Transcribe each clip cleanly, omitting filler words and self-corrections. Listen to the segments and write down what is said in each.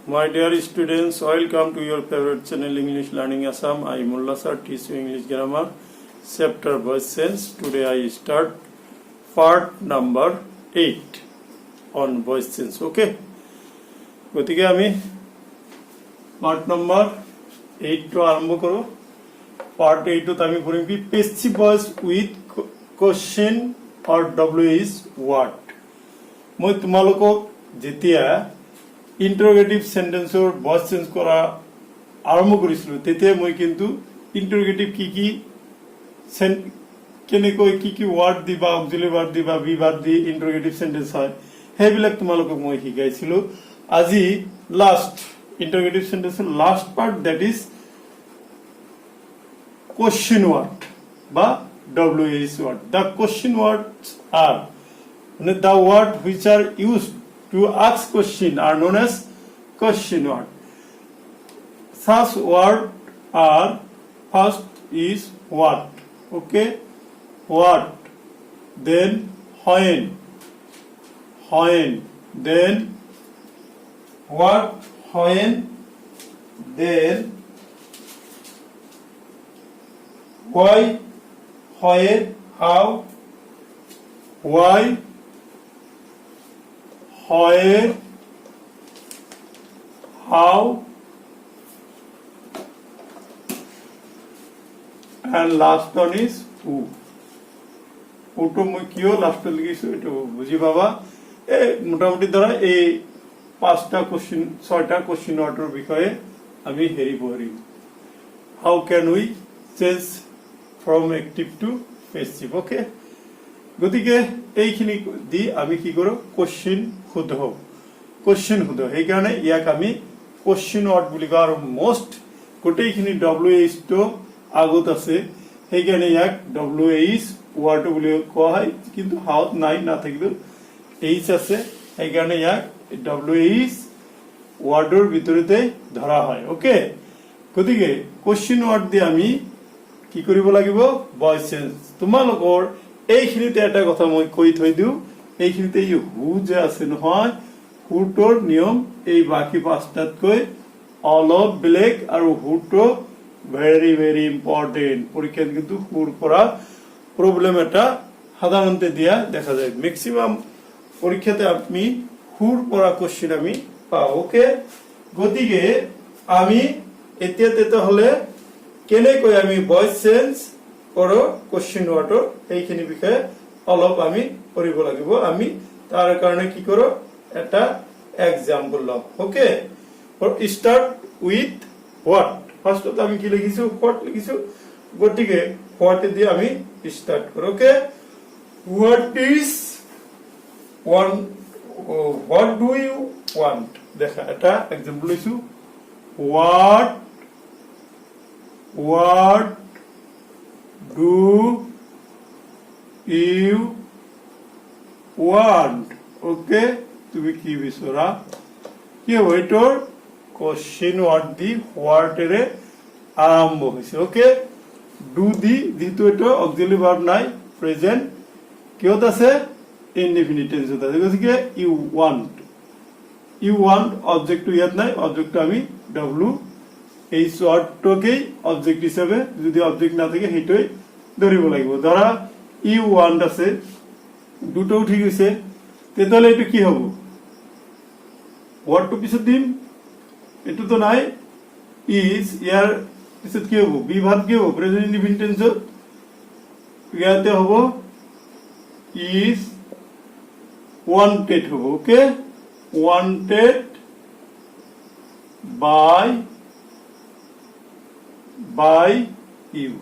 My dear students, welcome to your favorite channel English Learning Assam. I am Mullah Sir, teach you English grammar, chapter voice sense. Today I start part number 8 on voice sense. Okay? গতিকে আমি part number 8 to আরম্ভ করব। part 8 তো আমি পড়িম কি passive voice with question or WH word। মই তোমালোকক যেতিয়া ইন্টারোগেটিভ সেন্টেন্সৰ ভয়েস চেঞ্জ কৰা আৰম্ভ কৰিছিলো তেতিয়া মই কিন্তু ইন্টারোগেটিভ কি কেনেকৈ কি ওয়ার্ড দিবা অক্সিলারি ভার্ব দিবা be verb the interrogative sentence হয় সেইবিলাক তোমালোকক মই শিকাইছিলো। আজি লাস্ট ইন্টারোগেটিভ সেন্টেন্সৰ last part that is question word বা WH word. The question words are the word which are used to ask question are known as question word. Such word are first is what, okay, what, then when, then what, when, then why, where, how, why, where, how, and last one is who. who to মই কিয় last লিখিছো এটো বুঝি পাবা। এই মোটামুটি ধৰা এই পাঁচটা কোশ্চেন ছয়টা কোশ্চেন ওয়ার্ডৰ বিষয়ে আমি হেৰি পঢ়িম। How can we change from active to passive? Okay, গতিকে এইখিনি দি আমি কি কৰো কোশ্চেন শুধো সেইকাৰণে ইয়াক আমি কোশ্চেন ওয়ার্ড বুলি কওঁ আৰু মোস্ট গোটেইখিনি WH টো আগত আছে সেইকাৰণে ইয়াক WH ওয়ার্ড বুলি কোৱা হয়, কিন্তু হাউত নাই নাথাকিলেও H আছে সেইকাৰণে ইয়াক WH ওয়ার্ডৰ ভিতৰতে ধৰা হয়। ওকে, গতিকে কোশ্চেন ওয়ার্ড দি আমি কি কৰিব লাগিব ভয়েস চেঞ্জ। তোমালোকৰ এইখিনিতে এটা কথা মই কৈ থৈ দিওঁ, এইখিনিতে এই হু যে আছে নহয় হুটোৰ নিয়ম এই বাকি পাঁচটাতকৈ অলপ বেলেগ আৰু হুটো ভেরি ভেরি ইম্পর্টেন্ট। পরীক্ষাত কিন্তু হুৰ পৰা প্রবলেম এটা সাধাৰণতে দিয়া দেখা যায়। ম্যাক্সিমাম পরীক্ষাতে আমি হুৰ পৰা কোশ্চেন আমি পাওঁ। ওকে, গতিকে আমি এতিয়া তেতিয়াহ'লে কেনেকৈ আমি ভয়েস চেঞ্জ কৰো কোশ্চেন ওয়ার্ডৰ এইখিনি বিষয়ে অলপ আমি পঢ়িব লাগিব। আমি তাৰ কাৰণে কি কৰো এটা এক্সাম্পল লম। ওকে, স্টার্ট উইথ হোয়াট। ফার্স্টত আমি কি লিখিছো হোয়াট লিখিছো, গতিকে হোয়াট দিয়ে আমি স্টার্ট কৰো। Okay, what is one, what do you want. দেখা এটা এক্সাম্পল লৈছো, what do you want? Okay, তুমি কি বিচৰা কি ওইটোৰ কোশ্চেন ওয়ার্ড দি হোয়াটেৰে আৰম্ভ হৈছে। ওকে, ডু দি যেহেতু এটা অক্সিলারি ভার্ব নাই প্রেজেন্ট কিহত আছে ইনডিফিনিট টেন্সত আছে, গতিকে ইউ ওয়ান্ট অবজেক্টটো ইয়াত নাই, অবজেক্টটো আমি এই ওয়ার্ডটোকেই অবজেক্ট হিসাবে যদি অবজেক্ট না থাকে সেইটোই ধৰিব লাগিব। ধৰা ইউ ওয়ান্ট আছে দুটো ঠিক হৈছে, তেতিয়াহ'লে এইটো কি হ'ব ওয়ার্ডটো পিছত দিম, এইটোতো নাই ইজ, ইয়াৰ পিছত কি হ'ব বি ভাৰ্ব কি হ'ব প্ৰেজেন্ট ইনডিফিনিট টেন্সত, ইয়াতে হ'ব ইজ ওয়ান্টেড হ'ব। ওকে, wanted by you,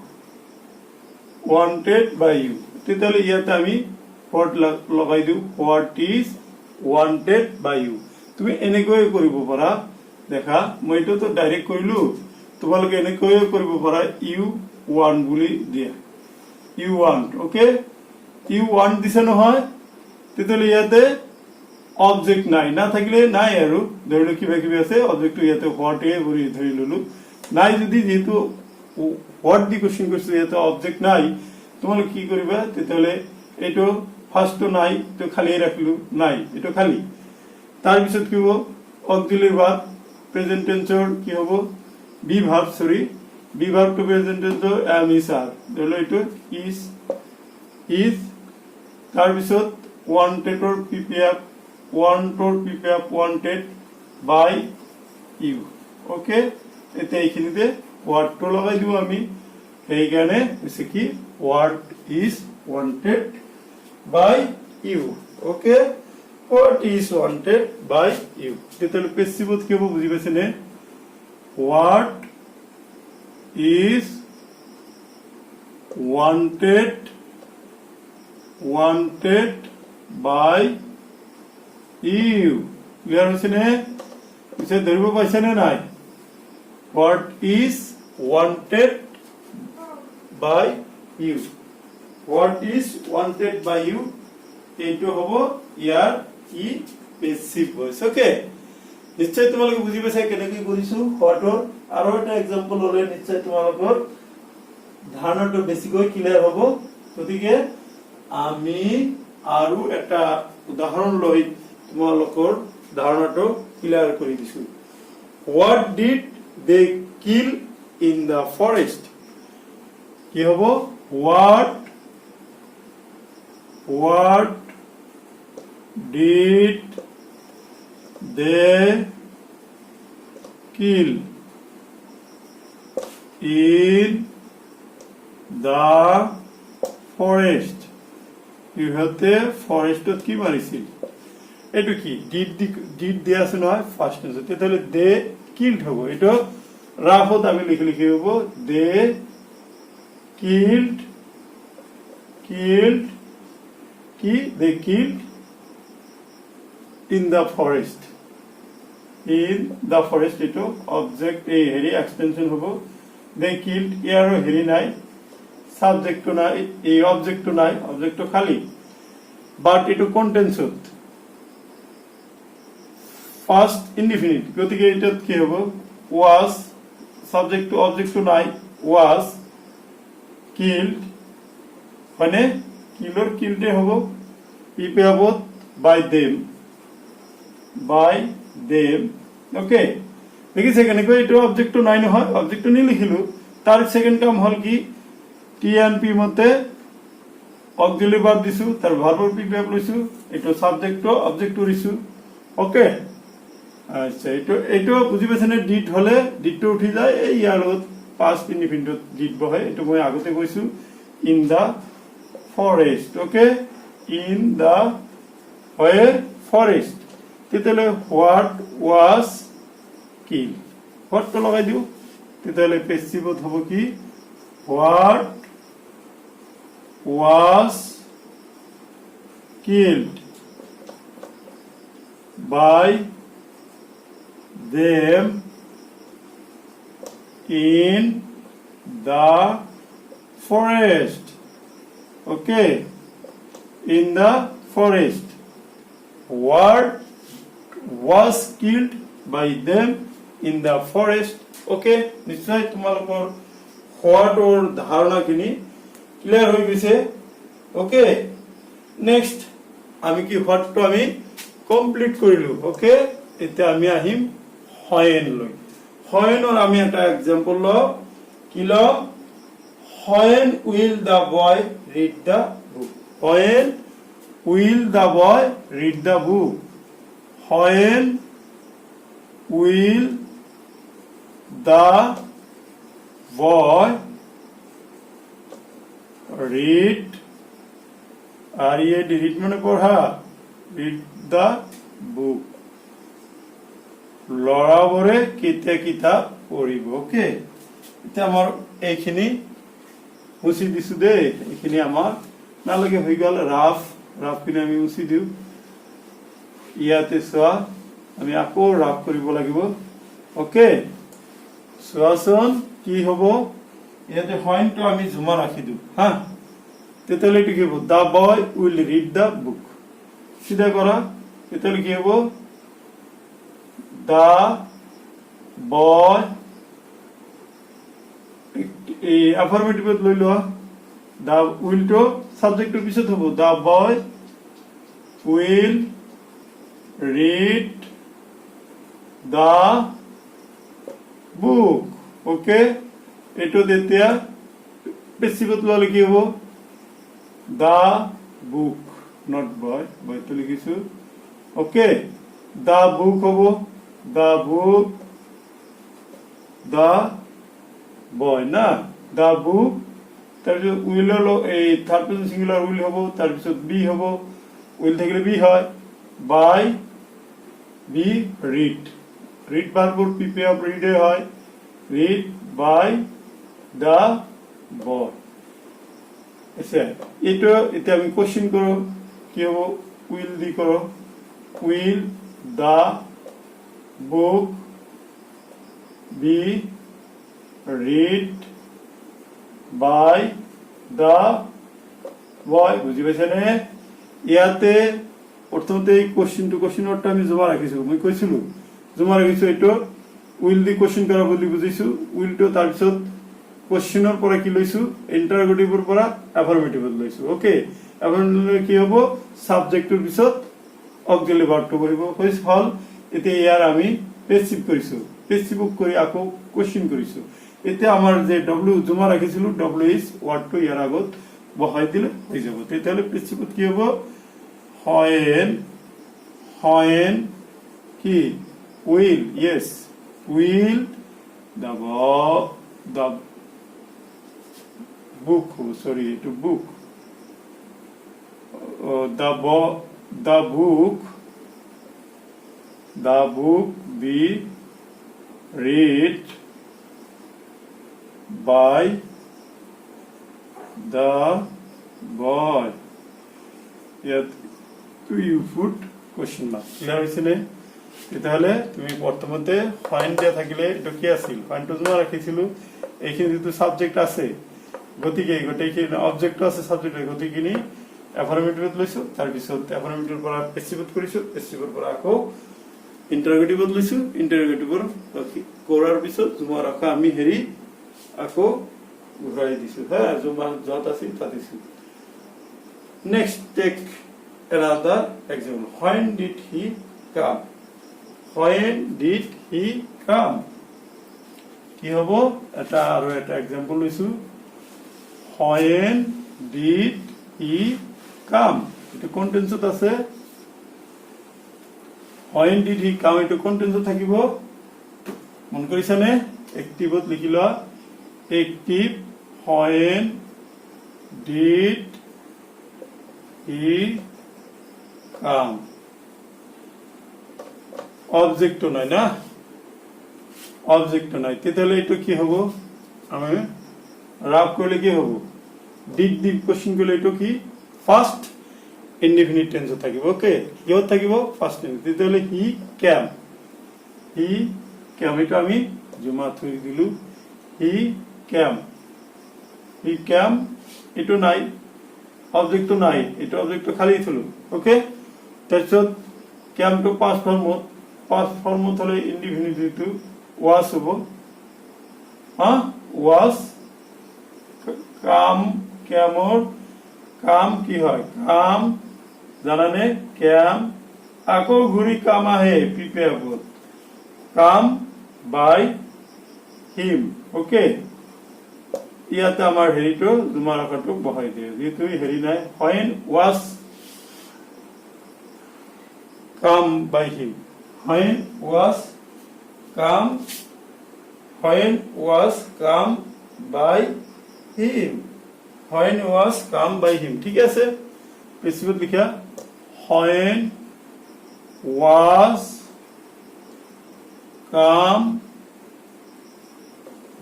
wanted by you। তেতিয়াহ'লে ইয়াতে আমি হোৱাট লগাই দিওঁ, what is wanted by you। তুমি এনেকৈ কৰিব পাৰা, দেখা মই এইটোতো ডাইৰেক্ট কৰিলো, তোমালোকে এনেকৈ কৰিব পাৰা ইউ ওয়ান্ট বুলি দিয়া, you want. Okay, you want দিছে নহয়, তেতিয়াহ'লে ইয়াতে অবজেক্ট নাই, না থাকিলে নাই আৰু ধৰিলো কিবা কিবি আছে, অবজেক্টটো ইয়াতে হোৱাটে ধৰি ললো নাই। যদি যেহেতু হোৱাট দি কোশ্চেন কৰিছো ইয়াতে অবজেক্ট নাই, তোমালোকে কি কৰিবা তেতিয়াহ'লে এইটো ফার্স্টটো নাই তো খালি রাখলো নাই, এটা খালি। তার পিছত কি হবো অক্সিলারি ভার্ব প্রেজেন্ট টেন্সৰ কি হ'ব be verb sorry be verb to present টেন্সৰ am is are ধৰি লও এইটো is তাৰ পিছত wanted or ppf wanted by you ওকে এতিয়া এইখিনিতে ওয়ার্ডটো লগাই দিও আমি সেইকাৰণে হৈছে কি what is wanted by you okay what is wanted by you তেতিয়াহ'লে পেছিভত কি হ'ব বুজি পাইছেনে what is wanted by you clear হৈছে নে পিছে ধৰিব পাইছে নে নাই what is wanted by you what is wanted by you এইটো হ'ব ইয়াৰ কি পেছিভ ভয়েস ওকে নিশ্চয় তোমালোকে বুজি পাইছা কেনেকৈ কৰিছো হোৱাটৰ আৰু এটা এক্সাম্পল হলে নিশ্চয় তোমালোকৰ ধাৰণাটো বেছিকৈ ক্লিয়াৰ হ'ব গতিকে আমি আৰু এটা উদাহৰণ লৈ তোমালোকৰ ধাৰণাটো ক্লিয়াৰ কৰি দিছো what did they kill in the forest কি হ'ব what did they kill in the forest ইহঁতে ফৰেষ্টত কি মাৰিছিল এইটো কি ডিড দিয়া আছে নহয় ফাৰ্স্ট টেন্স তেতিয়াহ'লে দে কিল্ড হ'ব এইটো ৰাফত আমি লিখি হ'ব দে কিল্ড কি they killed in the forest এটো অবজেক্ট এই হেৰি এক্সটেনশন হ'ব they killed ইয়াৰ হেৰি নাই সাবজেক্টটো নাই এই অবজেক্টটো নাই অবজেক্টটো খালি বাট এটো কন্টেন্সত ফার্স্ট ইনডিফিনিট গতিকে এটা কি হ'ব was subject to object to নাই was killed মানে কিলডে হ'ব পিপিয়াবত by them ওকে দেখিছে কেনেকৈ এইটো অবজেক্ট টু নাই নহয় অবজেক্ট টু নিলিখিলো তাৰ সেকেন্ড কাম হল কি টিএনপি মতে অক্সিলারি ভার্ব দিছো তাৰ ভাৰ্বৰ পিপিএফ লৈছো এইটো সাবজেক্ট টু অবজেক্ট টু দিছো ওকে আচ্ছা এইটো বুজি পাইছেনে ডিড হলে ডিডটো উঠি যায় এই ইয়াৰ পাস্ট ইনডিফিনিট ডিড বহে এইটো মই আগতে কৈছো in the forest okay in the forest তেতিয়ালে what was killed what তো লগাই দিও তেতিয়ালে পেছিভত হ'ব কি what was killed by them in the forest okay in the forest what was killed by them in the forest okay নিশ্চয় তোমালোকৰ হোৱাটৰ ধাৰণাখিনি clear হৈ গৈছে ওকে নেক্সট আমি কি হোৱাটটো আমি কমপ্লিট কৰিলো ওকে এতিয়া আমি আহিম when লৈ whenৰ আমি এটা এক্সাম্পল লওঁ কি লওঁ when will the boy read the book when will the boy read the book when will the boy read read মানে পঢ়া read the book লৰাবোৰে কেতিয়া কিতাপ পঢ়িব ওকে এতিয়া আমাৰ এইখিনি মুছি দিছো দে এইখিনি আমাৰ নালাগে হৈ গল রাফ কিনে আমি মুছি দিও ইয়াতে সোয়া আমি আকৌ রাফ কৰিব লাগিব ওকে সোয়াসন কি হ'ব ইয়াতে পয়েন্টটো আমি জুমা ৰাখি দিও হা তেতিয়ালে কি হ'ব দা বয় উইল ৰিড দা বুক সিধা কৰা তেতিয়ালে কি হ'ব দা বয় এই অ্যাফার্মেটিভত লৈ লোৱা দা উইল টু সাবজেক্টৰ পিছত হ'ব দা বয় উইল ৰিড দা বুক ওকে এইটো তেতিয়া পেছিভত ললে কি হ'ব দা বুক নট বয় বয়টো লিখিছো ওকে দা বুক হ'ব দা বুক দা বয় না দা বুক তাৰপিছত উইল এই থাৰ্ড পাৰ্চন সিঙ্গুলার উইল হ'ব তাৰপিছত বি হ'ব উইল থাকিলে বি হয় বাই বি রিড রিড ভার্বর পিপে অফ রিডে হয় রিড বাই দা বয় আচ্ছা এটা এটা আমি কোশ্চেন করো কি হবো উইল দি করো will the book be read by the boy বুঝি পাইছে নে ইয়াতে প্রথমতে এই কোশ্চেন টু কোশ্চেন ওয়ার্ডটা আমি জমা রাখিছো মই কৈছিলো জমা রাখিছো এটো উইল দি কোশ্চেন করা বলি বুঝিছো উইল তো তার পিছত কোশ্চেনৰ পৰা কি লৈছো ইন্টাৰগেটিভৰ পৰা এফাৰ্মেটিভত লৈছো ওকে এফাৰ্মেটিভ কি হ'ব সাবজেক্টৰ পিছত অক্সিলাৰি ভাৰ্বটো বহিব কৈছ হল এতিয়া ইয়াৰ আমি পেছিভ কৰিছো পেছিভ কৰি আকৌ কোশ্চেন কৰিছো এতিয়া আমাৰ যে ডব্লিউ জমা ৰাখিছিলো ডব্লিউ ইজ ওয়ার্ডটো ইয়াৰ আগত বহাই দিলে হৈ যাব তেতিয়ালে পেছিভত কি হ'ব when কি will yes will the book sorry to book the book be read by the boy yet you put question mark clear হইছে নে তাহলে তুমি বর্তমানে ফাইন্ড দিয়া থাকিলে এটা কি আছিল ফাইন্ড জমা রাখিছিল এইখিনি যেটো সাবজেক্ট আছে গতিকে গটেকি অবজেক্ট আছে সাবজেক্ট গতিকে নি এফার্মেটিভত লৈছো তাৰ পিছত এফার্মেটিভৰ পৰা পেছিভত কৰিছো পেছিভৰ পৰা আকৌ ইন্টাৰগেটিভত লৈছো ইন্টাৰগেটিভৰ কৰাৰ পিছত জমা ৰাখা আমি হেৰি আকৌ ঘূৰাই দিছো হ্যাঁ জমা যত আছিল তাত দিছো next take another example when did he come কি হব এটা আৰু এটা এক্সাম্পল লৈছো when did he come এটা কন্টেন্সত আছে when did he come এটা কন্টেন্সত থাকিব মন কৰিছানে এক্টিভত লিখিলা active when did he come object নয় না অবজেক্ট নয় তাহলে এটা কি হব আমি রাব করলে কি হব ডিড দি কোশ্চেন করলে এটা কি ফার্স্ট ইনডিফিনিট টেন্স থাকিব ওকে কিহত থাকিব ফার্স্ট টেন্স তাহলে হি ক্যাম এটা আমি জমা থৈ দিলু হি ক্যাম এটা নাই অবজেক্ট নাই এটা অবজেক্ট খালি থলো ওকে তাৰপিছত ক্যাম টু পাস্ট ফর্মত হলে ইনডিফিনিট ওয়াজ হব হ্যাঁ ওয়াজ ক্যামৰ কাম কি হয় কাম জানানে ক্যাম আকৌ ঘুরি কাম আহে প্রিপেয়ার কাম বাই হিম ওকে ইয়াতে আমাৰ হেৰিটো জমা ৰাখাটো বহাই দিয়ে যেহেতু হেৰি নাই when was come by him when was come by him ঠিক আছে পেছিভত লিখা when was come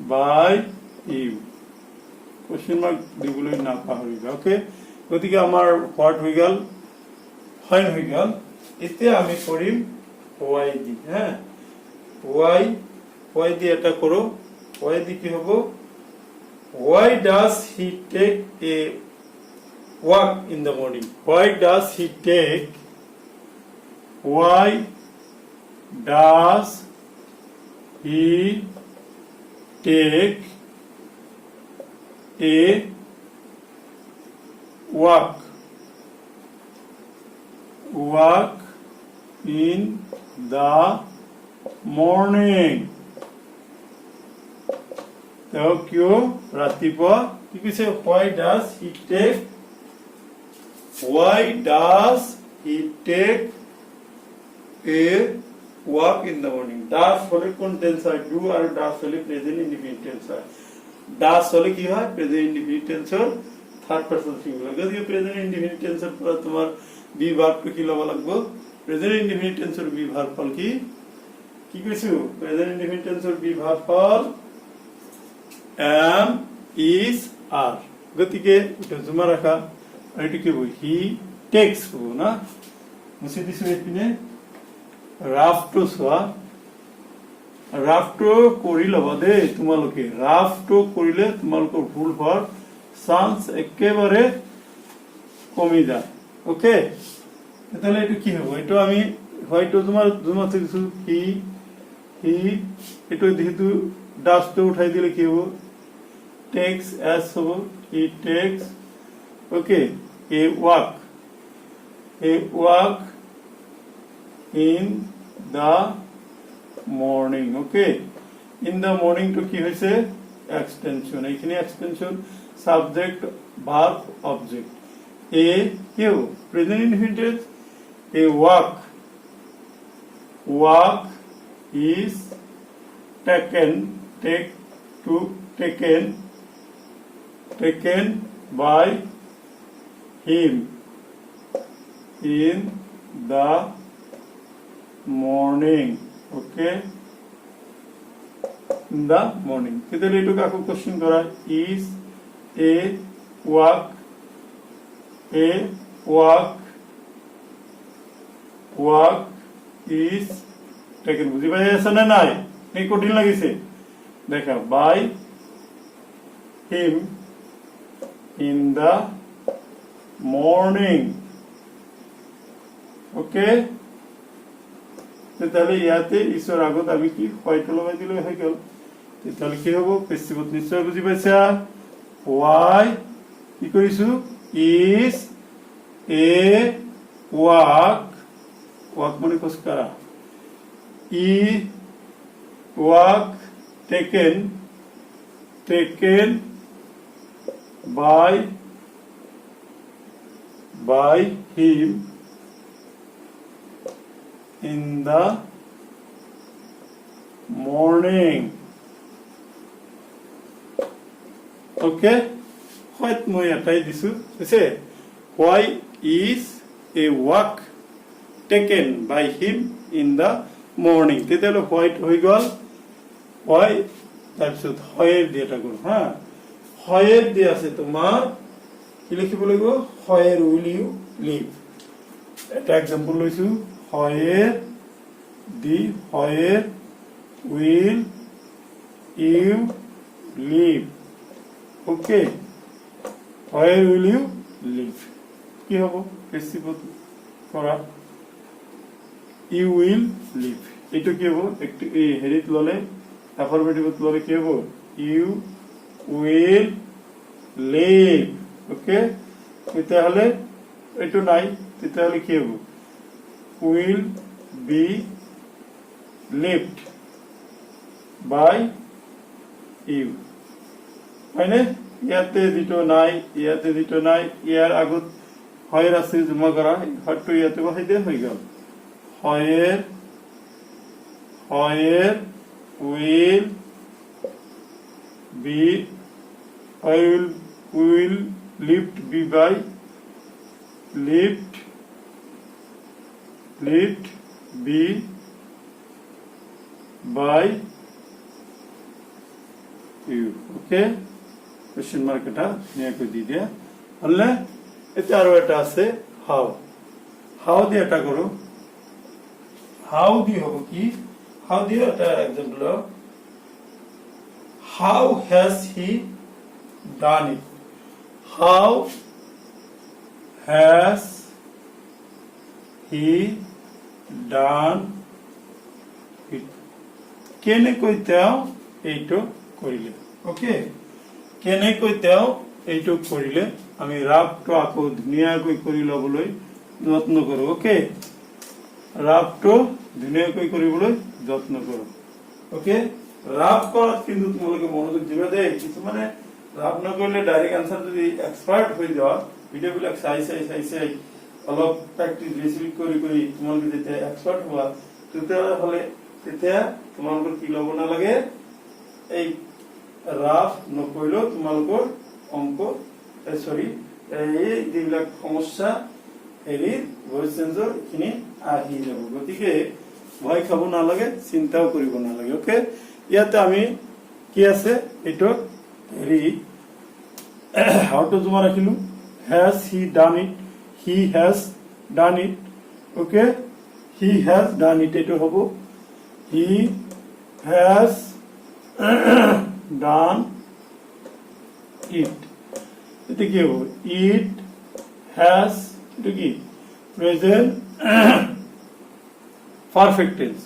by him question mark দিবলৈ না পাহৰিবা ওকে গতিকে আমাৰ হোৱাট হৈ গল when হৈ গল এতিয়া আমি কৰিম why দি হ্যাঁ why দি এটা করো why দি কি হ'ব why does he take a walk in the morning why does he take a walk in the morning তেওঁ কিয় ৰাতিপুৱা কি কৈছে why does he take a walk in the morning does হলে কোন টেন্স হয় do আৰু does হলে প্রেজেন্ট ইনডিফিনিট টেন্স হয় does হলে কি হয় প্রেজেন্ট ইনডিফিনিট টেন্সৰ থার্ড পারসন সিঙ্গুলার গতিকে প্রেজেন্ট ইনডিফিনিট টেন্সৰ পৰা তোমাৰ বি ভার্বটো কি ল'ব লাগিব প্রেজেন্ট ইনডিফিনিট টেন্সৰ বি ভার্ব হ'ল কি কৈছো প্রেজেন্ট ইনডিফিনিট টেন্সৰ বি ভার্ব হ'ল am is are গতিকে এটা জমা রাখা আর এটা কি বই হি টেক্স হবো না মুছে দিছো এপিনে রাফটো সোয়া রাফটো কৰি লবা দে তোমালোকে রাফটো কৰিলে তোমালোকৰ ভুল হোৱাৰ চান্স একেবাৰে কমি যায় ওকে তাহলে এটা কি হবে এটা আমি হয়তো জমা দিছো হি এটা যেহেতু ডাস্ট উঠাই দিলে কি হবে takes as hobo he takes okay a walk in the morning okay in the morning to ki hoise extension ekhine extension subject verb object a you present indefinite a walk is taken by him in the morning okay in the morning তাহলে এটুকু আকো question করা is a walk is taken বুঝি পাই আছে না নাই এই কঠিন লাগিছে দেখা by him in the morning okay তাহলে ইয়াতে ঈশ্বর আগত আমি কি হয়তো লগাই দিলে হয়ে গেল তাহলে কি হবো পেসিভত নিশ্চয় বুঝি পাইছা why কি কৰিছো is a walk মানে খোজকাঢ়া walk taken by him in the morning okay what মই এটাই দিছো আছে why is a walk taken by him in the morning তেতিয়ালে হোয়াইট হৈ গল why তাৰপিছত হয়ের দিয়েটা করো হ্যাঁ হয়ের দিয়ে আছে তোমার কি লিখিব লাগিব হয়ের উইল ইউ লিভ এটা एग्जांपल লৈছো where will you live okay where will you live কি হবে পেসিভ করা ইউ উইল লিভ এটা কি হবে একটু এই হেরিত ললে অ্যাফারমেটিভ ললে কি হবে ইউ will live okay তাহলে এটা নাই তাহলে কি হবে will be lived by you মানে ইয়াতে যেটো নাই ইয়ার আগত হয়ের আছে জমা করা হয়তো ইয়াতে বসাই দিয়ে হয়ে গেল হয়ের will be will lived be by lived be by you okay question mark এটা নিয়ে কই দি দিয়া হলে এতে আরো এটা আছে how দিয়ে এটা করো how দিয়ে হবে কি how দিয়ে এটা example how has he done it how has he done it কেনে কইতাও এইটো করিলে ওকে কেনে কইতাও এইটো করিলে আমি রাফটো আকো ধুনিয়াকৈ কৰি লবলৈ যত্ন কৰো ওকে রাফটো ধুনিয়াকৈ কৰিবলৈ যত্ন কৰো ওকে রাফ করাত কিন্তু তোমালোকে মনোযোগ দিবা দেই কিছুমানে রাফ নকৰিলে ডাইরেক্ট আনসার যদি এক্সপার্ট হৈ যাওয়া ভিডিও বিলাক চাই অলপ প্র্যাকটিস রিসিভ কৰি তোমালোকে যেতিয়া এক্সপার্ট হোৱা তেতিয়া তোমালোকৰ কি ল'ব নালাগে এই রাফ নকৰিলেও তোমালোকৰ অংক সরি এই যিবিলাক সমস্যা হেৰি ভয়েস চেঞ্জৰ খিনি আহি যাব গতিকে ভয় খাব নালাগে চিন্তাও কৰিব নালাগে ওকে ইয়াতে আমি কি আছে এটো হেৰি হাউটো জমা ৰাখিলো has he done it he has done it okay he has done it এটো হ'ব he has done it এটা কি হবে it has এটা কি present perfect tense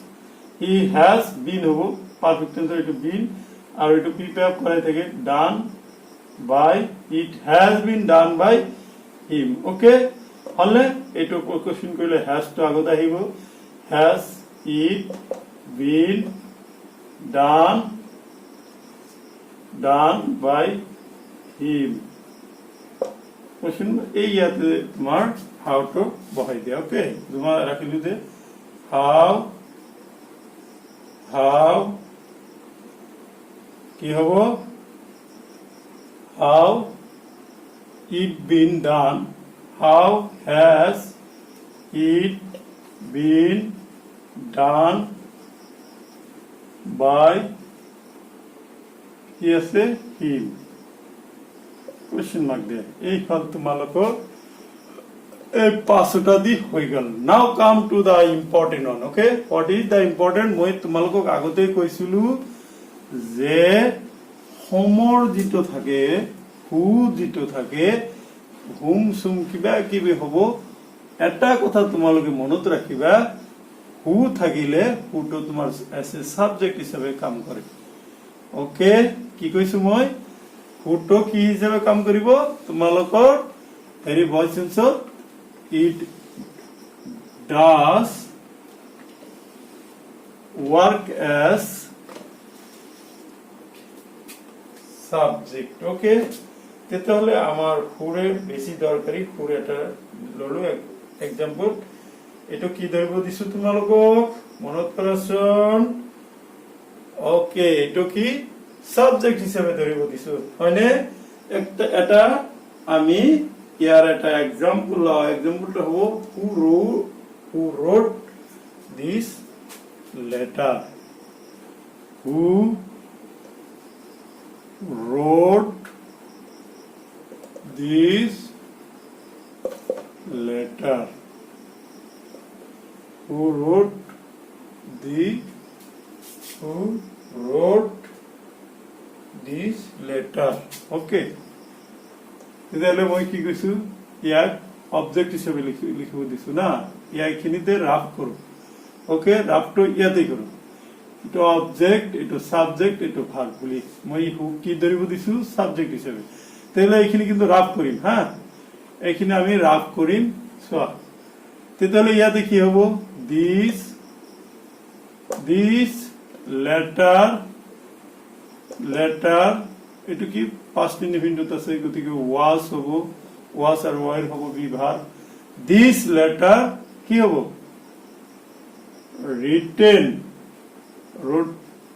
he has been হবো পারফেক্ট টেন্স এটা been আর এটা প্রিপেয়ার করাই থাকে done by it has been done by him okay হলে এটা কোশ্চেন কইলে has তো আগত আহিব has it been done by him question এই ইয়াতে তোমার হাউ টু বহাই দিয়া ওকে তোমার রাখিলু যে হাউ কি হব how it been done how has it been done by কি আছে him question mark there এই ফল তোমালোকৰ এই পাঁচটা দি হৈ গল now come to the important one okay what is the important মই তোমালোকক আগতে কৈছিলো যে হোমৰ যিটো থাকে হু যিটো থাকে হুম সুম কিবা কিবি হ'ব এটা কথা তোমালোকে মনত ৰাখিবা হু থাকিলে হুটো তোমাৰ এজ এ সাবজেক্ট হিচাপে কাম কৰে ওকে কি কৈছো মই হুটো কি হিচাপে কাম কৰিব তোমালোকৰ হেৰি voice চেঞ্জৰ it does work as subject okay তেতিয়াহলে আমার হুরে বেশি দরকারি হুরে এটা ললো এক্সাম্পল এটো কি ধৰিব দিছো তোমালোকক মনত কৰাচোন ওকে এটো কি সাবজেক্ট হিচাপে ধৰিব দিছো হয়নে এটা আমি ইয়াৰ এটা এক্সাম্পলটো হ'ব who wrote this letter who wrote this letter who wrote this letter okay তেতিয়াহলে মই কি কৈছো ইয়াক অবজেক্ট হিচাপে লিখিব দিছো না ইয়াখিনিতে রাফ করো ওকে রাফটো ইয়াতে করো এটা অবজেক্ট এটা সাবজেক্ট এটা ভার্ব বলি মই হু কি ধরিব দিছো সাবজেক্ট হিচাপে তাহলে এখানে কিন্তু রাফ করিম হ্যাঁ এখানে আমি রাফ করিম সোয়া তাহলে ইয়াতে কি হবো this letter এটু কি পাস্ট ইনডিফিনিট আছে গতিকে ওয়াজ হবো ওয়াজ আর ওয়ার হবো বিভার দিস লেটার কি হবো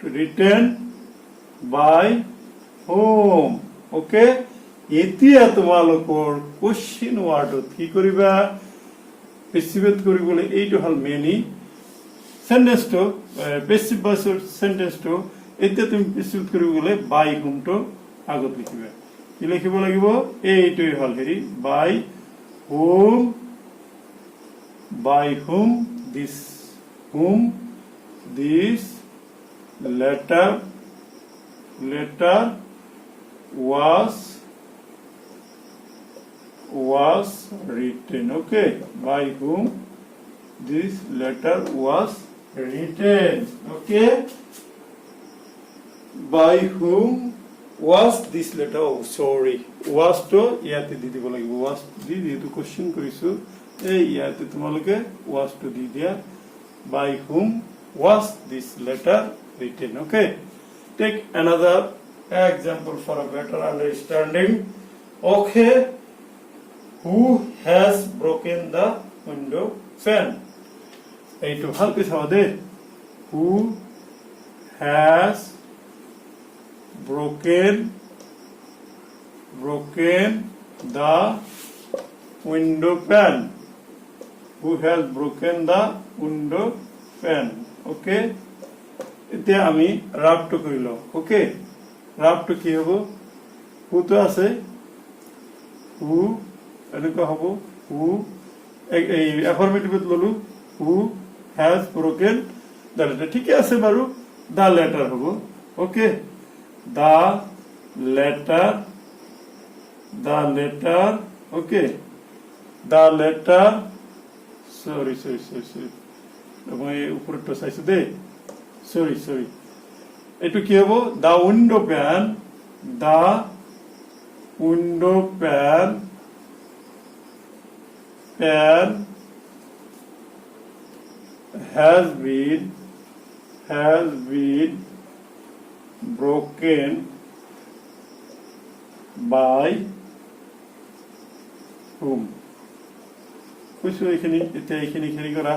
written by whom ওকে এতিয়া তোমালোকৰ কোশ্চেন ওয়ার্ডত কি কৰিবা পেসিভেট কৰিবলৈ এইটো হল মেনি সেন্টেন্সটো পেসিভ ভয়েসৰ সেন্টেন্সটো এতিয়া তুমি পেসিভেট কৰিবলৈ বাই whomটো আগত লিখিবা কি লিখিব লাগিব এইটোই হল হেৰি by whom this letter was written okay by whom this letter was written okay by whom was this letter oh sorry was to ইয়াতে দি দিব লাগিব was দি দিটো কোশ্চেন কৰিছো এই ইয়াতে তোমালোকে was to দি দিয়া by whom was this letter written okay take another example for a better understanding. Okay, who has broken the window fan? এইটো ভালকৈ চাব দেই। Who has broken the window pan? Who has broken the window fan? Okay, এতিয়া আমি ৰাফটো কৰি লওঁ। ওকে, ৰাফটো কি হ'ব? হুটো আছে, হু এনেকুৱা হ'ব, হু এই এফাৰ্মেটিভত ললো, who has broken the letter. ঠিকে আছে বাৰু, দ্য লেটাৰ হ'ব। Okay, the letter, okay, the letter, sorry মই ওপৰটো চাইছো দেই, সৰি এইটো কি হ'ব? The window pane, the window pane has been broken by whom? কৈছো এইখিনি, এতিয়া এইখিনি খেলি কৰা,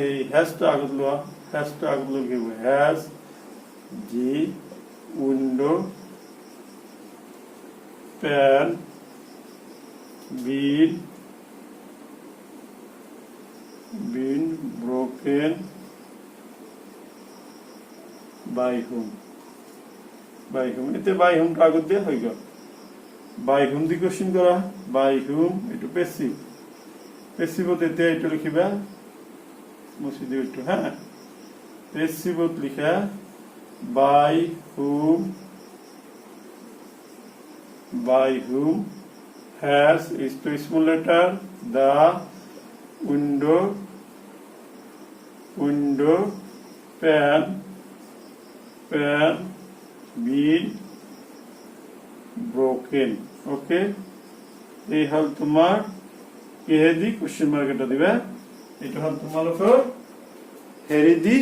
এই হ্যাজটো আগত লোৱা, হ্যাজটো আগত লৈ কি হ'ব? Has the window pan been broken by whom? এতে by whom টা আগত দিয়ে হৈ গ'ল। by whom দি কোশ্চেন কৰা, by whom এইটো পেসিভ, পেসিভত এতিয়া এইটো লিখিবা, মুছি দিও এইটো, হ্যাঁ, পেসিভত লিখা by whom has is to small letter, the window pan been broken. Okay, এই হল তোমার কিহে দি কোশ্চেন মার্ক এটা দিবা, এটা হল তোমালোকৰ হেৰি দি,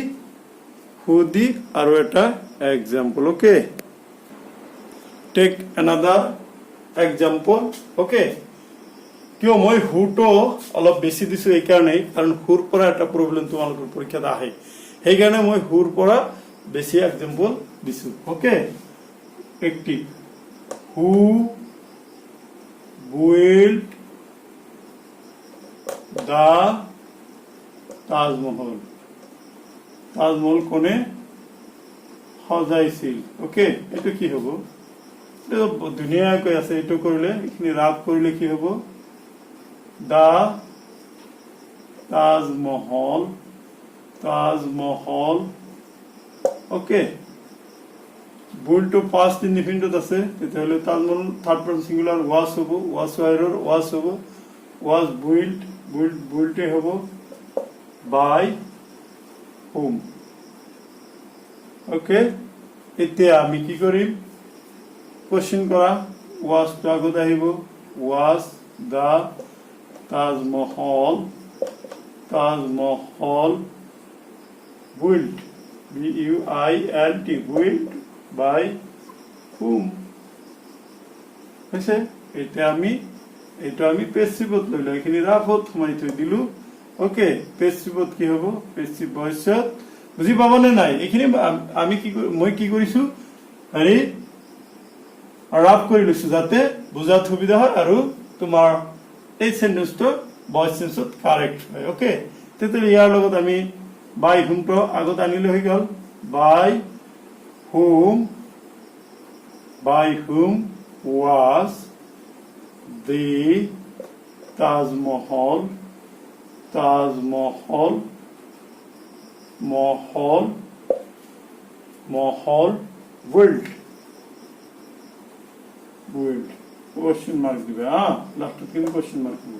হু দি, আৰু এটা এক্সাম্পল। ওকে, টেক another example. ওকে, কিয় মই হুটো অলপ বেছি দিছো এই কাৰণেই, কাৰণ হুৰ পৰা এটা প্ৰব্লেম তোমালোকৰ পৰীক্ষাত আহে, সেইকাৰণে মই হুৰ পৰা বেছি এক্সাম্পল দিছো। ওকে, একটি হু built the তাজমহল, তাজমহল কোনে সজাইছিল? ওকে, এইটো কি হ'ব? ধুনীয়াকৈ আছে, এইটো কৰিলে, এইখিনি ৰাফ কৰিলে কি হ'ব? দা তাজমহল, ওকে, বুলটো পাষ্ট ইনডিফিনিটত আছে, তেতিয়াহ'লে তাজমহল থাৰ্ড পাৰ্সন সিঙ্গুলার ওয়াজ হ'ব, ওয়াজ হ'ব, ওয়াজ বুইল্টে হ'ব, বাই হোম। ওকে, এতিয়া আমি কি কৰিম? কোশ্চেন কৰা, ওয়াজটো আগত আহিব, ওয়াজ দা Taj Mahal built, built, built by whom? হৈছে, এটা আমি পেসিভত লৈ লওঁ, এইখিনি ৰাফত সোমাই থৈ দিলো। ওকে, পেসিভত কি হ'ব? পেসিভ ভইচত বুজি পাবনে নাই? এইখিনি আমি মই কি কৰিছো, হেৰি ৰাফ কৰি লৈছো যাতে বুজাত সুবিধা হয় আৰু তোমাৰ এই সেন্টেন্সটো ভইচ চেঞ্জত কাৰেক্ট হয়। ওকে, তেতিয়াহ'লে ইয়াৰ লগত আমি বাই হুমটো আগত আনিলে হৈ গ'ল, by whom was the Taj Mahal built, question mark দিবে, লাস্ট তিন question mark দিব,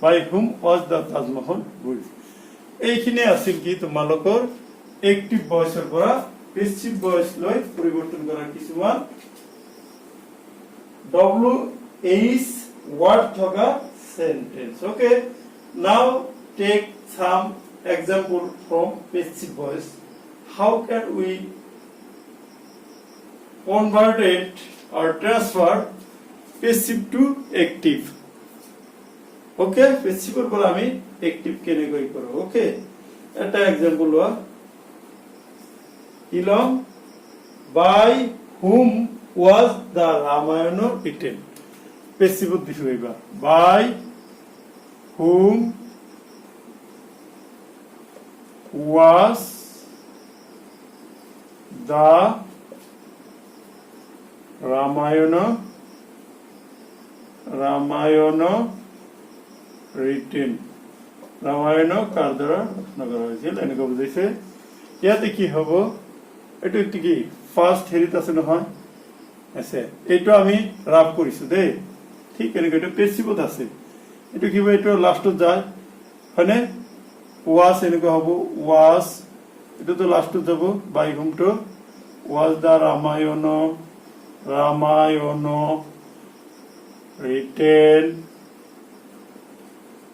by whom was the Taj Mahal built? এইখিনি আছিল কি তোমালোকৰ এক্টিভ ভয়েসৰ পৰা পেসিভ ভয়েস লৈ পৰিৱৰ্তন কৰা কিছুমান WH word থকা sentence. Okay, now take some example from passive voice. how can we convert it or transfer passive to active? Okay, passive এর পর আমি active কেনেকৈ করব। Okay, এটা एग्जांपल লওয়া। ইলং by whom was the Ramayana written? Passive দিছো এবা। by whom was the Ramayana written? Ramayana কার দ্বারা রচনা করা হয়েছিল এনেকে বুঝাইছে। ইয়াতে কি হব, এটা একটু কি ফার্স্ট হেরিত আছে নহয় আছে, এইটো আমি রাফ কৰিছো দেই, ঠিক এনেকে এটা পেসিভত আছে, এটা কি এটা লাস্টত যায় হয়নে, ওয়াজ এনেকে হব ওয়াজ, এটা তো লাস্টত যাব by whom two was the Ramayana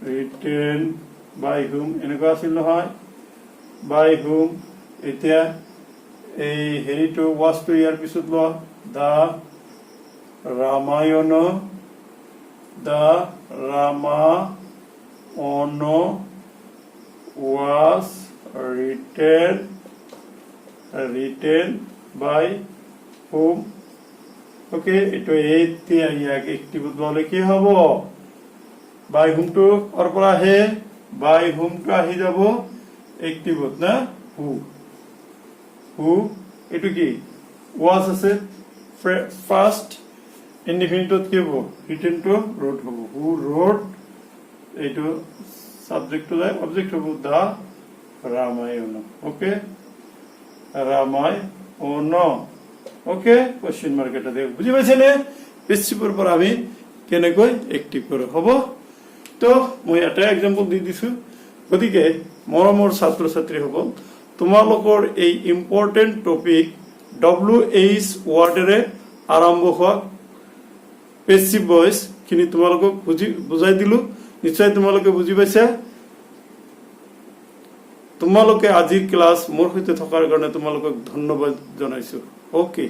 written by whom এনেকুৱা আছিল নহয়, by whom। এতিয়া এই হেৰিটো ওয়াজটো ইয়াৰ পিছত লোৱা, দা Ramayana was written by whom? Okay, এটো এতিয়া ইয়াক এক্টিভত ললে কি হ'ব, বাই হুম টু অর পৰা আহে, বাই হুম টু আহি যাব এক্টিভত না, হু এটো কি ওয়াজ আছে ফার্স্ট ইনডিফিনিটত কি হ'ব, রিটেন টু রোড হ'ব, হু রোড, এইটো সাবজেক্ট টু যায়, অবজেক্ট হ'ব দা রামায়ণ। ওকে, রামায়ণ। ওকে, কোশ্চেন মার্ক এটা দেখ বুঝি পাইছে নে, পেসিভৰ পৰা আমি কেনেকৈ এক্টিভ কৰে হ'ব। তো মই এটা এক্সাম্পল দি দিছো, গতিকে মৰমৰ ছাত্ৰ ছাত্ৰীসকল, তোমালোকৰ এই ইম্পৰ্টেণ্ট টপিক WH ৱাৰ্ডেৰে আৰম্ভ হোৱা পেসিভ ভয়েস খিনি তোমালোকক বুজাই দিলো, নিশ্চয় তোমালোকে বুজি পাইছা। তোমালোকে আজিৰ ক্লাছ মোৰ সৈতে থকাৰ কাৰণে তোমালোকক ধন্যবাদ জনাইছো। ওকে।